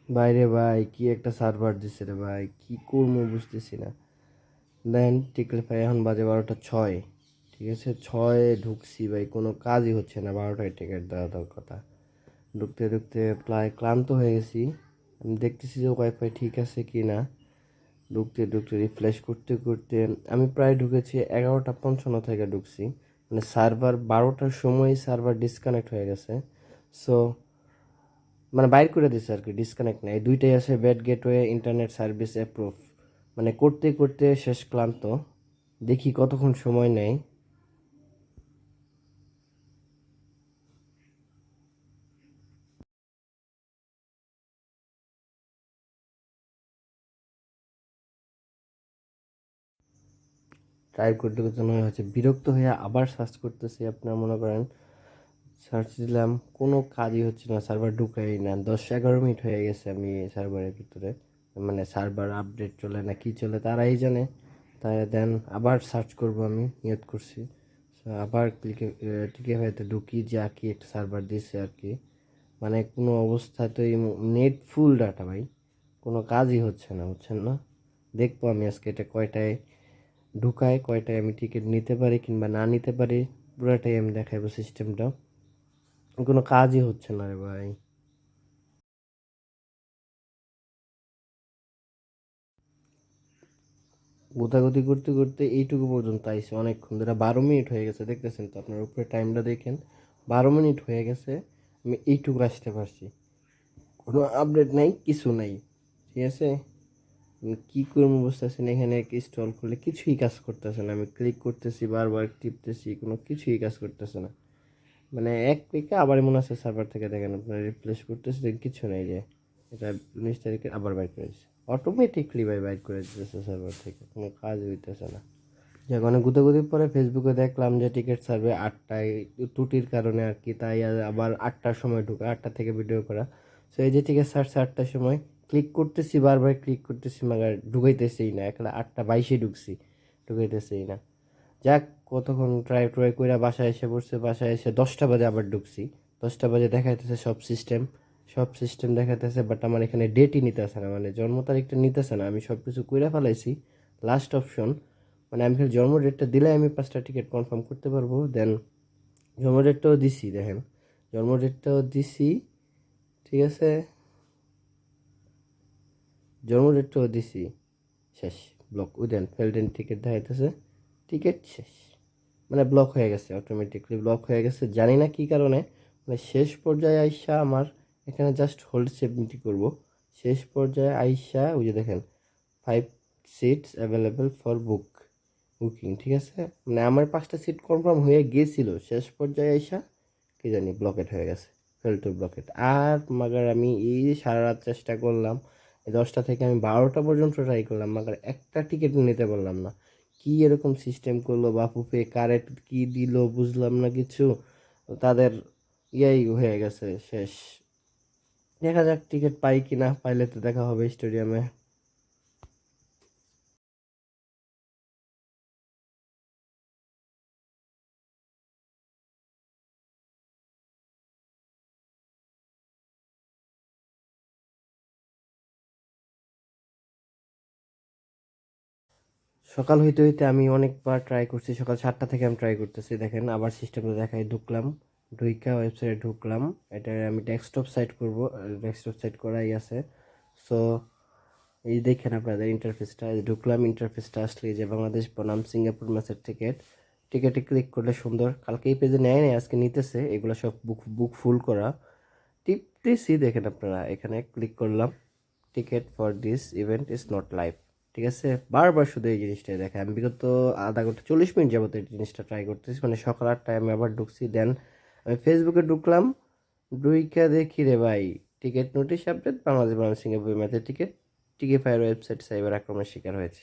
বাইরে ভাই কি একটা সার্ভার দিছে রে ভাই, কি করবো বুঝতেছি না। দেন টিকলিফাই এখন বাজে 12টা 6। ঠিক আছে, 6-এ ঢুকছি ভাই, কোনো কাজই হচ্ছে না। 12টায় টিকিট দেওয়া দেওয়ার কথা। ঢুকতে ঢুকতে প্রায় ক্লান্ত হয়ে গেছি। আমি দেখতেছি যে ওয়াইফাই ঠিক আছে কি না। ঢুকতে ঢুকতে রিফ্রেশ করতে করতে আমি প্রায় ঢুকেছি 11টা 55 থেকে ঢুকছি। মানে সার্ভার 12টার সময় সার্ভার ডিসকানেক্ট হয়ে গেছে। সো মানে বাইর করে দিছে আর কি, ডিসকানেক্ট নেই, দুইটাই আছে, bad gateway internet service approve. মানে করতে করতে শেষ ক্লান্ত। দেখি কতক্ষণ সময় নেয়। ট্রাই করতে করতে মনে হচ্ছে বিরক্ত হয়ে আবার সার্চ করতেছি। আপনার মনে করেন সার্চ দিলাম, কোনো কাজই হচ্ছে না, সার্ভার ঢুকাই না। 10-11 মিনিট হয়ে গেছে আমি সার্ভারের ভিতরে। মানে সার্ভার আপডেট চলে না কি চলে তারাই জানে। তাই দেন আবার সার্চ করব আমি নিয়ত করছি। So, আবার টিকে হয়তো ঢুকি, যা কি একটা সার্ভার দিচ্ছে আর কি। মানে কোনো অবস্থাতেই নেট ফুল ডাটা ভাই, কোনো কাজই হচ্ছে না, বুঝছেন না। দেখবো আমি আজকে এটা কয়টায় ঢুকায়, কয়টায় আমি টিকিট নিতে পারি কিংবা না নিতে পারি, পুরাটাই আমি দেখাবো সিস্টেমটা। কোনো কাজই হচ্ছে না রে ভাই। গোতাগুতি করতে করতে এইটুকু পর্যন্ত আইসে, অনেকক্ষণ ধরে 12 মিনিট হয়ে গেছে, দেখতেছেন তো আপনার উপরে টাইমটা দেখেন। 12 মিনিট হয়ে গেছে, আমি এইটুকু আসতে পারছি। কোনো আপডেট নাই, কিছু নাই। ঠিক আছে, আমি কী করবো বুঝতেছি না। এখানে স্টল করলে কিছুই কাজ করতেছে না, আমি ক্লিক করতেছি, বারবার টিপতেছি, কোনো কিছুই কাজ করতেছে না। মানে এক ক্লিকে আবার মনে আছে সার্ভার থেকে দেখেন আপনার রিপ্লেস করতেছে, কিছু নেই যে এটা 19 তারিখে আবার বাইর করে দিচ্ছে। অটোমেটিকলি বাইর করে দিতেছে সার্ভার থেকে, কোনো কাজ হইতেছে না। যখন গুতাগুতির পরে ফেসবুকে দেখলাম যে টিকিট ছাড়বে 8টায়, ত্রুটির কারণে আর কি, তাই আবার 8টার সময় ঢুকা, 8টা থেকে ভিডিও করা। সো এই যে টিকিট ছাড়ছে 8টার সময়, ক্লিক করতেছি, বারবার ক্লিক করতেছি, মাগার ঢুকাইতেছেই না। একলা 8টা 22-এ ঢুকছি, ঢুকাইতেছেই না। যাক, কতক্ষণ ট্রাই ট্রাই করে বাসায় এসে পড়ছে। বাসায় এসে 10টা বাজে আবার ঢুকছি। 10টা বাজে দেখাইতেছে সব সিস্টেম দেখাইতেছে, বাট আমার এখানে ডেটই নিতেছে না, মানে জন্ম তারিখটা নিতেছে না। আমি সব কিছু কইরা ফেলাইছি, লাস্ট অপশন। মানে আমি খালি জন্ম ডেটটা দিলে আমি 5টা টিকিট কনফার্ম করতে পারবো। দেন জন্ম ডেটটাও দিছি, দেখেন জন্ম ডেটটাও দিছি। ঠিক আছে, জন্ম ডেটটাও দিছি। শেষ, block within failed in ticket দেখাইতেছে, টিকিট শেষ। মানে ব্লক হয়ে গেছে, অটোমেটিকলি ব্লক হয়ে গেছে, জানি না কী কারণে। মানে শেষ পর্যায়ে আইসা আমার এখানে জাস্ট হোল্ড সেভেন্টি করব। শেষ পর্যায়ে আইসা ওই যে দেখেন 5 সিটস অ্যাভেলেবেল ফর বুকিং। ঠিক আছে, মানে আমার 5টা সিট কনফার্ম হয়ে গিয়েছিল, শেষ পর্যায়ে আইসা কি জানি ব্লকেট হয়ে গেছে, ফেল টু ব্লকেট। আর মাগার আমি এই যে সারা রাত চেষ্টা করলাম, এই 10টা থেকে আমি 12টা পর্যন্ত ট্রাই করলাম, মাগার একটা টিকিট নিতে পারলাম না। কি এরকম সিস্টেম করলো বাফুফে, কারেক্ট কি দিল বুঝলাম না কিছু। তাদের ইয়াই হয়ে গেছে শেষ। দেখা যাক টিকিট পাই কি না, পাইলে তো দেখা হবে স্টেডিয়ামে। সকাল হইতে হইতে আমি অনেকবার ট্রাই করছি, সকাল 7টা থেকে আমি ট্রাই করতেছি। দেখেন আবার সিস্টেমটা দেখাই, ঢুকলাম, ঢুইকা ওয়েবসাইটে ঢুকলাম। এটা আমি ডেস্কটপ সাইট করব, ডেস্কটপ সাইট করাই আছে। সো এই দেখেন আপনাদের ইন্টারফেসটা, ঢুকলাম, ইন্টারফেসটা আসলে এই যে বাংলাদেশ বনাম সিঙ্গাপুর ম্যাচের টিকিট। টিকিটে ক্লিক করলে সুন্দর, কালকে এই পেজে নেয় নেই, আজকে নিতেছে, এগুলো সব বুক বুক ফুল করা। টিপতেছি, দেখেন আপনারা, এখানে ক্লিক করলাম, ticket for this event is not live. ঠিক আছে, বারবার শুধু এই জিনিসটাই দেখে। আমি বিগত আধা ঘন্টা 40 মিনিট যাবত এই জিনিসটা ট্রাই করতেছি, মানে সকাল 8টায় আমি আবার ঢুকছি। দেন আমি ফেসবুকে ঢুকলাম, ঢুইকা দেখি রে ভাই, টিকিট নোটিশ আপডেট, বাংলাদেশ বনাম সিঙ্গাপুর ম্যাচের টিকিট, টিকিফায়ার ওয়েবসাইট সাইবার আক্রমণের শিকার হয়েছে।